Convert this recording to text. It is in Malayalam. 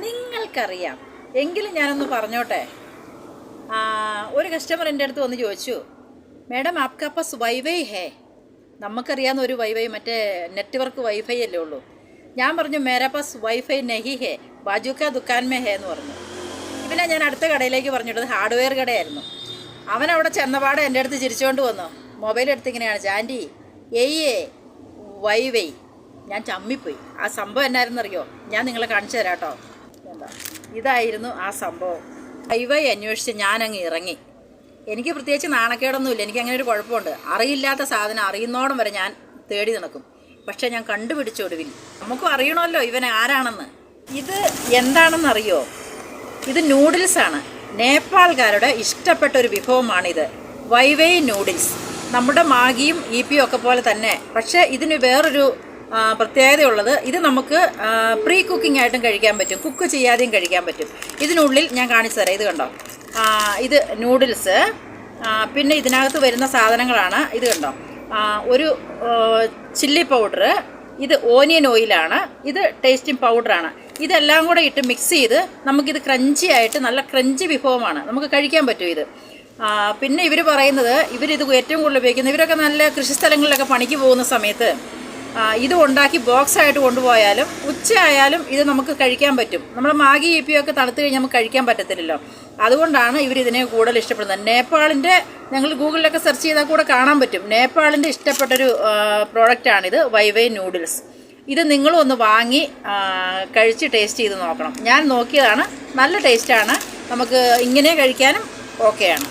നിങ്ങൾക്കറിയാം എങ്കിലും ഞാനൊന്ന് പറഞ്ഞോട്ടെ. ഒരു കസ്റ്റമർ എൻ്റെ അടുത്ത് വന്ന് ചോദിച്ചു, മാഡം ആപ്കാ പാസ് വൈഫൈ ഹേ? നമുക്കറിയാവുന്ന ഒരു വൈഫൈ, മറ്റേ നെറ്റ്വർക്ക് വൈഫൈ അല്ലേ ഉള്ളൂ. ഞാൻ പറഞ്ഞു മേരാ പാസ് വൈഫൈ നഹി ഹേ, ബാജുക്കാ ദുക്കാൻ മേ ഹേ എന്ന് പറഞ്ഞു. ഇവനെ ഞാൻ അടുത്ത കടയിലേക്ക് പറഞ്ഞിട്ടത് ഹാർഡ്വെയർ കടയായിരുന്നു. അവനവിടെ ചെന്നപാടെ എൻ്റെ അടുത്ത് ചിരിച്ചുകൊണ്ട് വന്നു. മൊബൈൽ എടുത്ത് ഇങ്ങനെയാണ്, ആൻറ്റി ഏയ്യേ വൈഫൈ. ഞാൻ ചമ്മിപ്പോയി. ആ സംഭവം എന്നായിരുന്നറിയോ? ഞാൻ നിങ്ങളെ കാണിച്ചു തരാം കേട്ടോ. എന്താ ഇതായിരുന്നു ആ സംഭവം. വൈഫൈ അന്വേഷിച്ച് ഞാനങ്ങ് ഇറങ്ങി. എനിക്ക് പ്രത്യേകിച്ച് നാണക്കേടൊന്നുമില്ല, എനിക്ക് അങ്ങനെ ഒരു കുഴപ്പമുണ്ട്. അറിയില്ലാത്ത സാധനം അറിയുന്നോടം വരെ ഞാൻ തേടി നടക്കും. പക്ഷേ ഞാൻ കണ്ടുപിടിച്ച ഒടുവിൽ നമുക്കും അറിയണമല്ലോ ഇവൻ ആരാണെന്ന്. ഇത് എന്താണെന്നറിയോ? ഇത് നൂഡിൽസാണ്. നേപ്പാൾക്കാരുടെ ഇഷ്ടപ്പെട്ട ഒരു വിഭവമാണിത്, വൈവൈ നൂഡിൽസ്. നമ്മുടെ മാഗിയും ഈപ്പിയും ഒക്കെ പോലെ തന്നെ. പക്ഷേ ഇതിന് വേറൊരു പ്രത്യേകതയുള്ളത്, ഇത് നമുക്ക് പ്രീ കുക്കിംഗ് ആയിട്ടും കഴിക്കാൻ പറ്റും, കുക്ക് ചെയ്യാതെയും കഴിക്കാൻ പറ്റും. ഇതിനുള്ളിൽ ഞാൻ കാണിച്ചു തരാം. ഇത് കണ്ടോ, ഇത് നൂഡിൽസ്. പിന്നെ ഇതിനകത്ത് വരുന്ന സാധനങ്ങളാണ്, ഇത് കണ്ടോ, ഒരു ചില്ലി പൗഡർ, ഇത് ഓനിയൻ ഓയിലാണ്, ഇത് ടേസ്റ്റിംഗ് പൗഡറാണ്. ഇതെല്ലാം കൂടെ ഇട്ട് മിക്സ് ചെയ്ത് നമുക്കിത് ക്രഞ്ചി ആയിട്ട് നല്ല ക്രഞ്ചി വിഭവമാണ്, നമുക്ക് കഴിക്കാൻ പറ്റും ഇത്. പിന്നെ ഇവർ പറയുന്നത്, ഇവരിത് ഏറ്റവും കൂടുതൽ ഉപയോഗിക്കുന്നത്, ഇവരൊക്കെ നല്ല കൃഷിസ്ഥലങ്ങളിലൊക്കെ പണിക്ക് പോകുന്ന സമയത്ത് ഇത് ഉണ്ടാക്കി ബോക്സായിട്ട് കൊണ്ടുപോയാലും ഉച്ചയായാലും ഇത് നമുക്ക് കഴിക്കാൻ പറ്റും. നമ്മൾ മാഗി ഈപ്പിയൊക്കെ തണുത്ത് കഴിഞ്ഞാൽ നമുക്ക് കഴിക്കാൻ പറ്റത്തില്ലല്ലോ. അതുകൊണ്ടാണ് ഇവരിതിനെ കൂടുതൽ ഇഷ്ടപ്പെടുന്നത്. നേപ്പാളിൻ്റെ, ഞങ്ങൾ ഗൂഗിളിലൊക്കെ സെർച്ച് ചെയ്താൽ കൂടെ കാണാൻ പറ്റും, നേപ്പാളിൻ്റെ ഇഷ്ടപ്പെട്ടൊരു പ്രോഡക്റ്റാണിത്, വൈവൈ നൂഡിൽസ്. ഇത് നിങ്ങളും ഒന്ന് വാങ്ങി കഴിച്ച് ടേസ്റ്റ് ചെയ്ത് നോക്കണം. ഞാൻ നോക്കിയതാണ്, നല്ല ടേസ്റ്റാണ്, നമുക്ക് ഇങ്ങനെ കഴിക്കാനും ഓക്കെയാണ്.